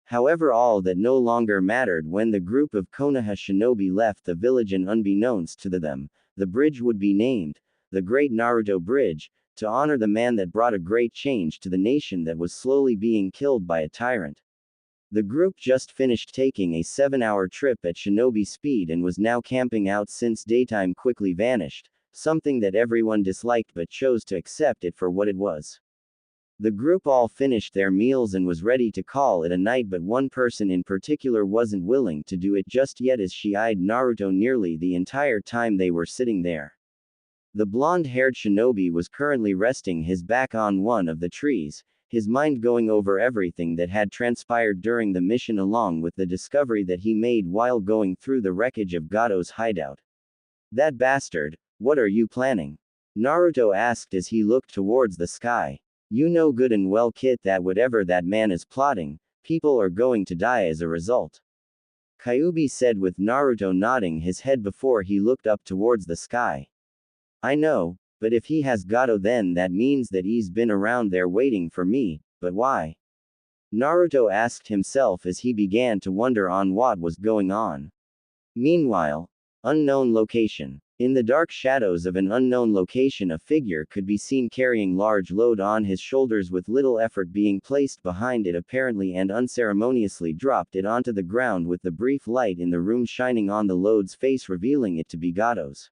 However, all that no longer mattered when the group of Konoha shinobi left the village, and unbeknownst to them, the bridge would be named the Great Naruto Bridge, to honor the man that brought a great change to the nation that was slowly being killed by a tyrant. The group just finished taking a 7-hour trip at shinobi speed and was now camping out since daytime quickly vanished, something that everyone disliked but chose to accept it for what it was. The group all finished their meals and was ready to call it a night, but one person in particular wasn't willing to do it just yet, as she eyed Naruto nearly the entire time they were sitting there. The blonde-haired shinobi was currently resting his back on one of the trees, his mind going over everything that had transpired during the mission, along with the discovery that he made while going through the wreckage of Gato's hideout. "That bastard, what are you planning?" Naruto asked as he looked towards the sky. "You know good and well, Kit, that whatever that man is plotting, people are going to die as a result," Kyuubi said, with Naruto nodding his head before he looked up towards the sky. "I know, but if he has Gato, then that means that he's been around there waiting for me, but why?" Naruto asked himself as he began to wonder on what was going on. Meanwhile, unknown location. In the dark shadows of an unknown location, a figure could be seen carrying large load on his shoulders, with little effort being placed behind it apparently, and unceremoniously dropped it onto the ground, with the brief light in the room shining on the load's face, revealing it to be Gato's.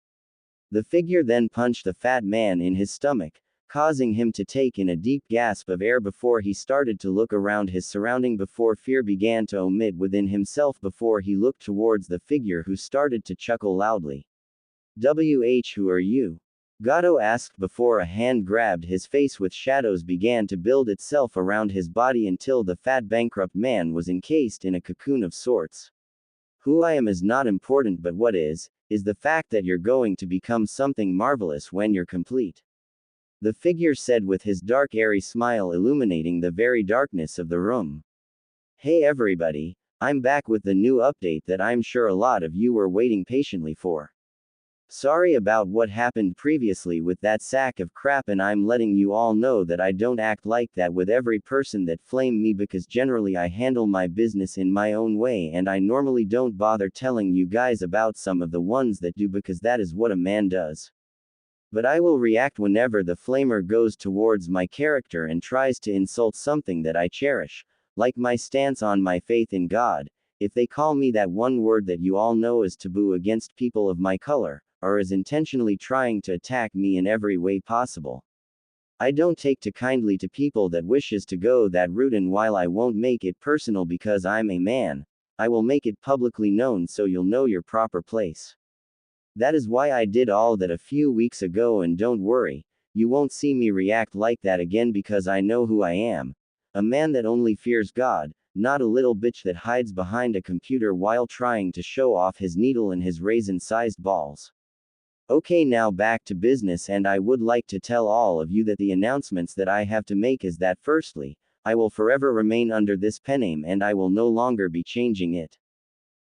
The figure then punched the fat man in his stomach, causing him to take in a deep gasp of air before he started to look around his surrounding, before fear began to omit within himself before he looked towards the figure, who started to chuckle loudly. "Who are you?" Gato asked before a hand grabbed his face, with shadows began to build itself around his body until the fat bankrupt man was encased in a cocoon of sorts. "Who I am is not important, but what is the fact that you're going to become something marvelous when you're complete," the figure said, with his dark airy smile illuminating the very darkness of the room. "Hey everybody, I'm back with the new update that I'm sure a lot of you were waiting patiently for. Sorry about what happened previously with that sack of crap, and I'm letting you all know that I don't act like that with every person that flamed me, because generally I handle my business in my own way, and I normally don't bother telling you guys about some of the ones that do, because that is what a man does. But I will react whenever the flamer goes towards my character and tries to insult something that I cherish, like my stance on my faith in God. If they call me that one word that you all know is taboo against people of my color, or is intentionally trying to attack me in every way possible, I don't take too kindly to people that wishes to go that route, and while I won't make it personal because I'm a man, I will make it publicly known so you'll know your proper place. That is why I did all that a few weeks ago, and don't worry, you won't see me react like that again, because I know who I am. A man that only fears God, not a little bitch that hides behind a computer while trying to show off his needle and his raisin-sized balls. Okay, now back to business, and I would like to tell all of you that the announcements that I have to make is that firstly, I will forever remain under this pen name and I will no longer be changing it.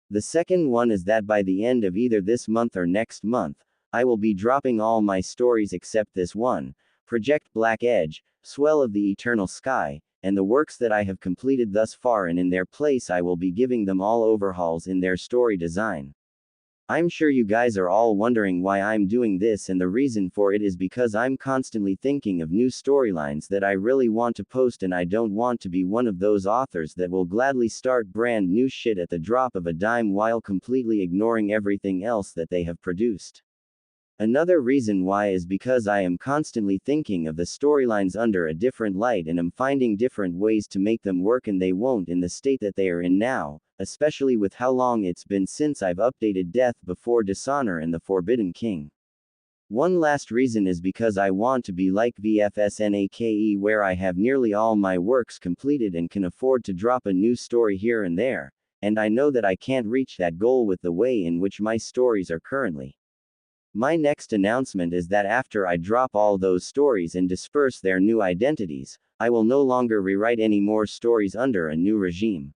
The second one is that by the end of either this month or next month, I will be dropping all my stories except this one, Project Black Edge, Swell of the Eternal Sky, and the works that I have completed thus far, and in their place I will be giving them all overhauls in their story design. I'm sure you guys are all wondering why I'm doing this, and the reason for it is because I'm constantly thinking of new storylines that I really want to post, and I don't want to be one of those authors that will gladly start brand new shit at the drop of a dime while completely ignoring everything else that they have produced. Another reason why is because I am constantly thinking of the storylines under a different light, and am finding different ways to make them work, and they won't in the state that they are in now, especially with how long it's been since I've updated Death Before Dishonor and The Forbidden King. One last reason is because I want to be like VFSNAKE, where I have nearly all my works completed and can afford to drop a new story here and there, and I know that I can't reach that goal with the way in which my stories are currently. My next announcement is that after I drop all those stories and disperse their new identities, I will no longer rewrite any more stories under a new regime.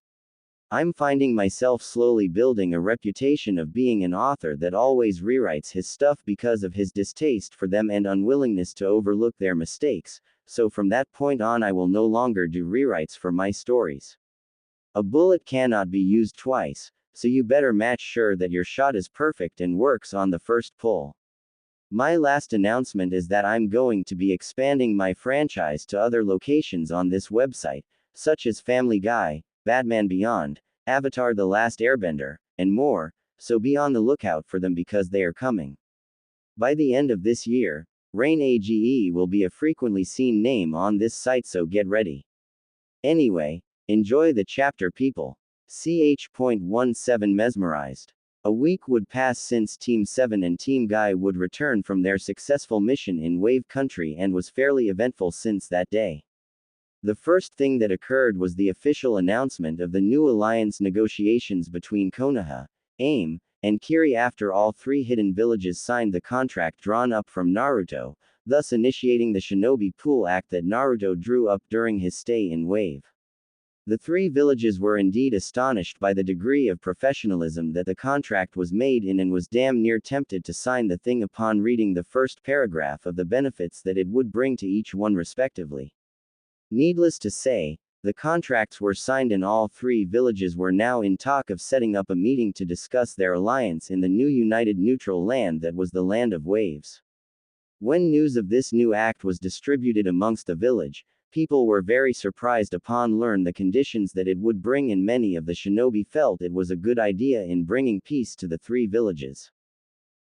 I'm finding myself slowly building a reputation of being an author that always rewrites his stuff because of his distaste for them and unwillingness to overlook their mistakes, so from that point on I will no longer do rewrites for my stories. A bullet cannot be used twice, so you better match sure that your shot is perfect and works on the first pull. My last announcement is that I'm going to be expanding my franchise to other locations on this website, such as Family Guy, Batman Beyond, Avatar The Last Airbender, and more, so be on the lookout for them because they are coming. By the end of this year, Rain AGE will be a frequently seen name on this site, so get ready. Anyway, enjoy the chapter, people. Ch.17 Mesmerized. A week would pass since Team 7 and Team Guy would return from their successful mission in Wave Country and was fairly eventful since that day. The first thing that occurred was the official announcement of the new alliance negotiations between Konoha, AIM, and Kiri after all three hidden villages signed the contract drawn up from Naruto, thus initiating the Shinobi Pool Act that Naruto drew up during his stay in Wave. The three villages were indeed astonished by the degree of professionalism that the contract was made in and was damn near tempted to sign the thing upon reading the first paragraph of the benefits that it would bring to each one respectively. Needless to say, the contracts were signed and all three villages were now in talk of setting up a meeting to discuss their alliance in the new united neutral land that was the Land of Waves. When news of this new act was distributed amongst the village, people were very surprised upon learn the conditions that it would bring, and many of the shinobi felt it was a good idea in bringing peace to the three villages.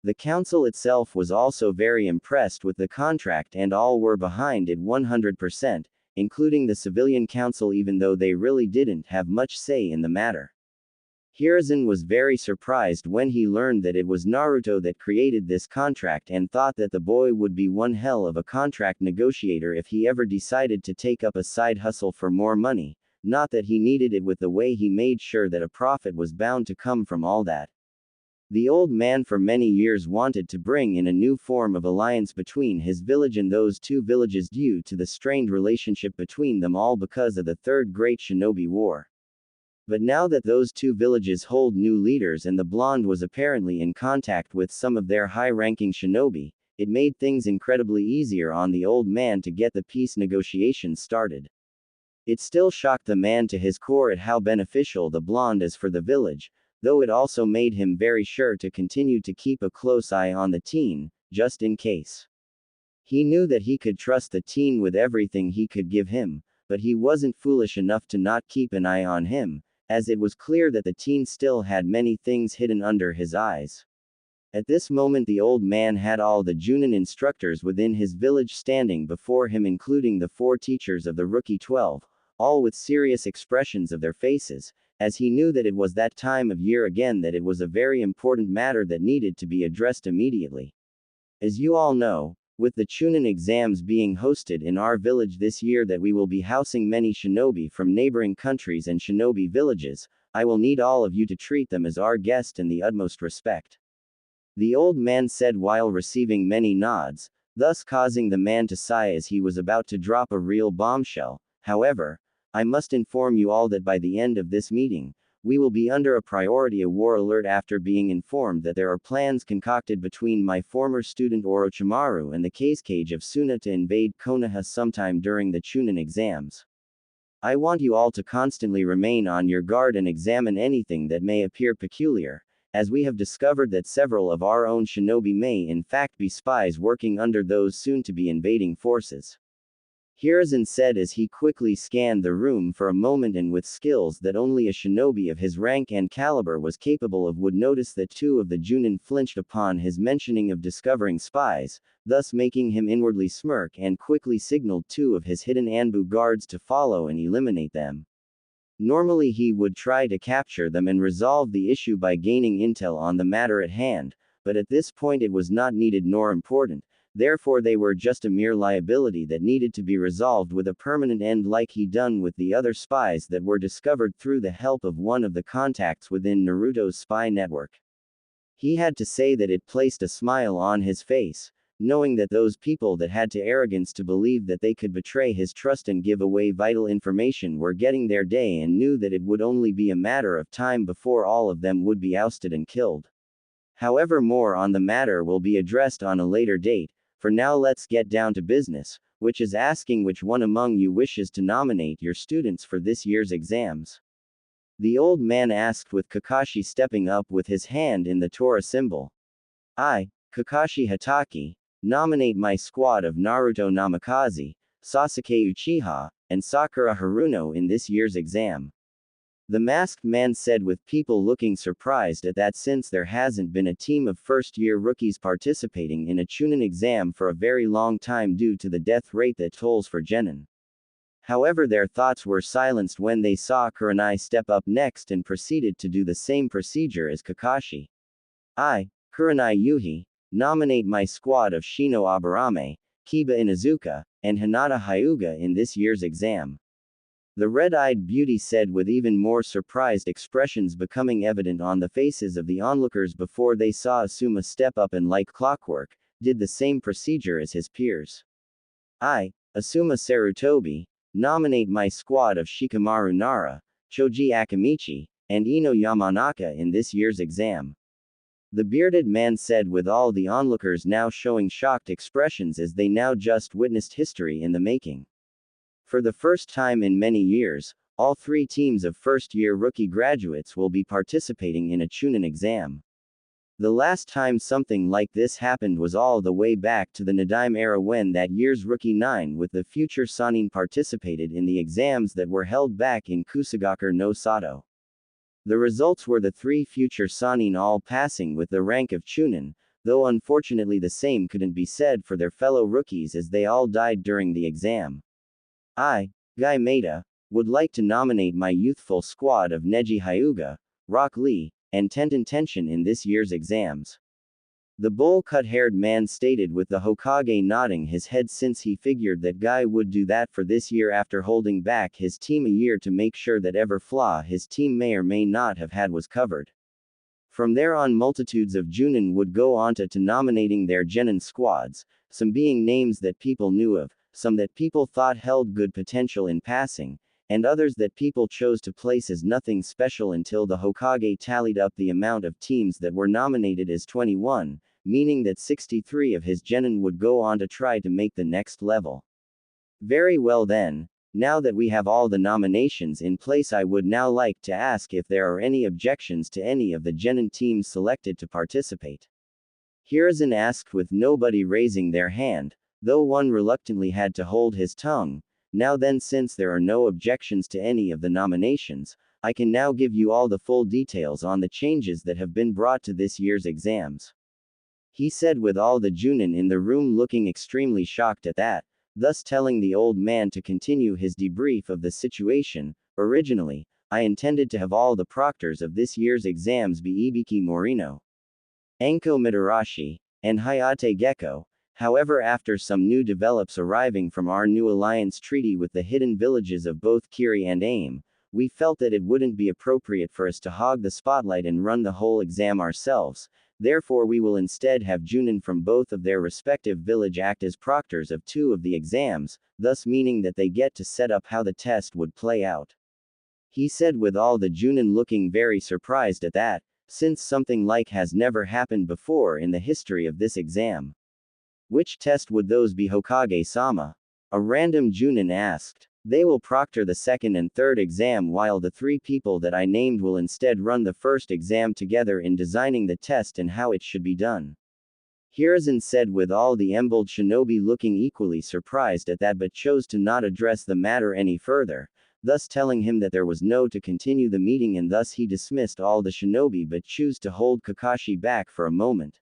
The council itself was also very impressed with the contract and all were behind it 100%, including the civilian council, even though they really didn't have much say in the matter. Hiruzen was very surprised when he learned that it was Naruto that created this contract and thought that the boy would be one hell of a contract negotiator if he ever decided to take up a side hustle for more money, not that he needed it with the way he made sure that a profit was bound to come from all that. The old man for many years wanted to bring in a new form of alliance between his village and those two villages due to the strained relationship between them all because of the Third Great Shinobi War. But now that those two villages hold new leaders and the blonde was apparently in contact with some of their high-ranking shinobi, it made things incredibly easier on the old man to get the peace negotiations started. It still shocked the man to his core at how beneficial the blonde is for the village, though it also made him very sure to continue to keep a close eye on the teen, just in case. He knew that he could trust the teen with everything he could give him, but he wasn't foolish enough to not keep an eye on him, as it was clear that the teen still had many things hidden under his eyes. At this moment the old man had all the Junin instructors within his village standing before him, including the 4 teachers of the Rookie 12, all with serious expressions of their faces, as he knew that it was that time of year again that it was a very important matter that needed to be addressed immediately. As you all know, with the Chunin exams being hosted in our village this year, that we will be housing many shinobi from neighboring countries and shinobi villages, I will need all of you to treat them as our guest in the utmost respect. The old man said while receiving many nods, thus causing the man to sigh as he was about to drop a real bombshell. However, I must inform you all that by the end of this meeting, we will be under a priority war alert after being informed that there are plans concocted between my former student Orochimaru and the Kazekage of Suna to invade Konoha sometime during the Chunin exams. I want you all to constantly remain on your guard and examine anything that may appear peculiar, as we have discovered that several of our own shinobi may in fact be spies working under those soon-to-be invading forces. Hiruzen said as he quickly scanned the room for a moment and with skills that only a shinobi of his rank and caliber was capable of would notice that 2 of the Junin flinched upon his mentioning of discovering spies, thus making him inwardly smirk and quickly signaled 2 of his hidden Anbu guards to follow and eliminate them. Normally he would try to capture them and resolve the issue by gaining intel on the matter at hand, but at this point it was not needed nor important. Therefore they were just a mere liability that needed to be resolved with a permanent end, like he done with the other spies that were discovered through the help of one of the contacts within Naruto's spy network. He had to say that it placed a smile on his face, knowing that those people that had the arrogance to believe that they could betray his trust and give away vital information were getting their day, and knew that it would only be a matter of time before all of them would be ousted and killed. However, more on the matter will be addressed on a later date. For now let's get down to business. which is asking which one among you wishes to nominate your students for this year's exams. The old man asked with Kakashi stepping up with his hand in the Tora symbol. I, Kakashi Hatake, nominate my squad of Naruto Namikaze, Sasuke Uchiha, and Sakura Haruno in this year's exam. The masked man said with people looking surprised at that since there hasn't been a team of first-year rookies participating in a Chunin exam for a very long time due to the death rate that tolls for genin. However, their thoughts were silenced when they saw Kurenai step up next and proceeded to do the same procedure as Kakashi. I, Kurenai Yuhi, nominate my squad of Shino Aburame, Kiba Inuzuka, and Hinata Hyuga in this year's exam. The red-eyed beauty said with even more surprised expressions becoming evident on the faces of the onlookers before they saw Asuma step up and like clockwork, did the same procedure as his peers. I, Asuma Sarutobi, nominate my squad of Shikamaru Nara, Choji Akamichi, and Ino Yamanaka in this year's exam. The bearded man said with all the onlookers now showing shocked expressions as they now just witnessed history in the making. For the first time in many years, all three teams of first-year rookie graduates will be participating in a Chunin exam. The last time something like this happened was all the way back to the Nadaime era when that year's Rookie 9 with the future Sannin participated in the exams that were held back in Kusagaku no Sato. The results were the three future Sannin all passing with the rank of Chunin, though unfortunately the same couldn't be said for their fellow rookies as they all died during the exam. I, Guy Maeda, would like to nominate my youthful squad of Neji Hyuga, Rock Lee, and Tenten Tenshin in this year's exams. The bowl-cut-haired man stated with the Hokage nodding his head since he figured that Guy would do that for this year after holding back his team a year to make sure that every flaw his team may or may not have had was covered. From there on multitudes of Junin would go on to nominating their genin squads, some being names that people knew of, some that people thought held good potential in passing, and others that people chose to place as nothing special until the Hokage tallied up the amount of teams that were nominated as 21, meaning that 63 of his genin would go on to try to make the next level. Very well then, now that we have all the nominations in place, I would now like to ask if there are any objections to any of the genin teams selected to participate. Hiruzen asked with nobody raising their hand, though one reluctantly had to hold his tongue. Now then, since there are no objections to any of the nominations, I can now give you all the full details on the changes that have been brought to this year's exams. He said with all the Junin in the room looking extremely shocked at that, thus telling the old man to continue his debrief of the situation. Originally, I intended to have all the proctors of this year's exams be Ibiki Morino, Anko Mitarashi, and Hayate Gecko. However, after some new develops arriving from our new alliance treaty with the hidden villages of both Kiri and AIM, we felt that it wouldn't be appropriate for us to hog the spotlight and run the whole exam ourselves. Therefore, we will instead have Junin from both of their respective village act as proctors of two of the exams, thus meaning that they get to set up how the test would play out. He said with all the Junin looking very surprised at that, since something like has never happened before in the history of this exam. Which test would those be, Hokage-sama? A random Junin asked. They will proctor the second and third exam while the three people that I named will instead run the first exam together in designing the test and how it should be done. Hiruzen said with all the emboldened shinobi looking equally surprised at that but chose to not address the matter any further, thus telling him that there was no to continue the meeting and thus he dismissed all the shinobi but chose to hold Kakashi back for a moment.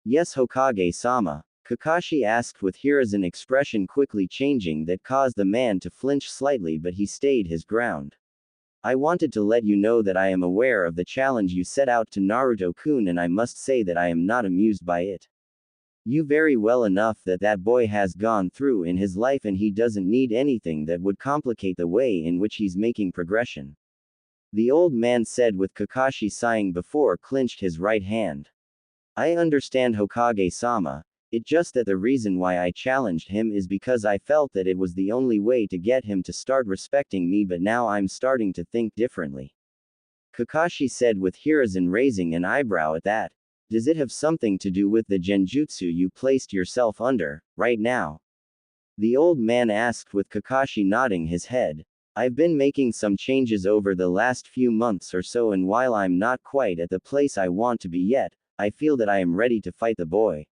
Yes, Hokage-sama. Kakashi asked with Hiruzen expression quickly changing that caused the man to flinch slightly but he stayed his ground. I wanted to let you know that I am aware of the challenge you set out to Naruto-kun and I must say that I am not amused by it. You very well enough that that boy has gone through in his life and he doesn't need anything that would complicate the way in which he's making progression. The old man said with Kakashi sighing before clenched his right hand. I understand, Hokage-sama. It's just that the reason why I challenged him is because I felt that it was the only way to get him to start respecting me, but now I'm starting to think differently. Kakashi said with Hiruzen raising an eyebrow at that. Does it have something to do with the genjutsu you placed yourself under, right now? The old man asked with Kakashi nodding his head. I've been making some changes over the last few months or so, and while I'm not quite at the place I want to be yet, I feel that I am ready to fight the boy.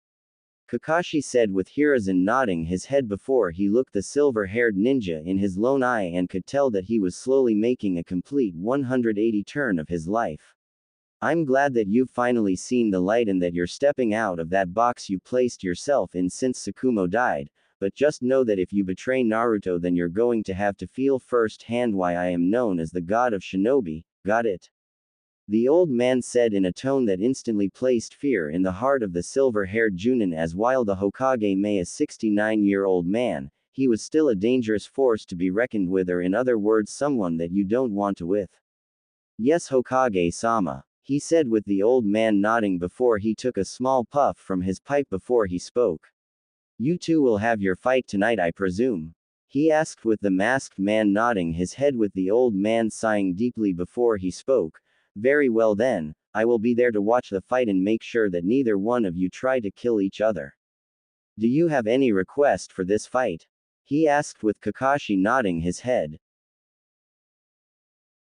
Kakashi said with Hiruzen nodding his head before he looked the silver-haired ninja in his lone eye and could tell that he was slowly making a complete 180 turn of his life. I'm glad that you've finally seen the light and that you're stepping out of that box you placed yourself in since Tsukumo died, but just know that if you betray Naruto, then you're going to have to feel firsthand why I am known as the god of shinobi, got it? The old man said in a tone that instantly placed fear in the heart of the silver-haired Junin, as while the Hokage may a 69-year-old man, he was still a dangerous force to be reckoned with, or in other words someone that you don't want to with. Yes, Hokage-sama, he said with the old man nodding before he took a small puff from his pipe before he spoke. You two will have your fight tonight, I presume? He asked with the masked man nodding his head with the old man sighing deeply before he spoke. Very well then, I will be there to watch the fight and make sure that neither one of you try to kill each other. Do you have any request for this fight? He asked with Kakashi nodding his head.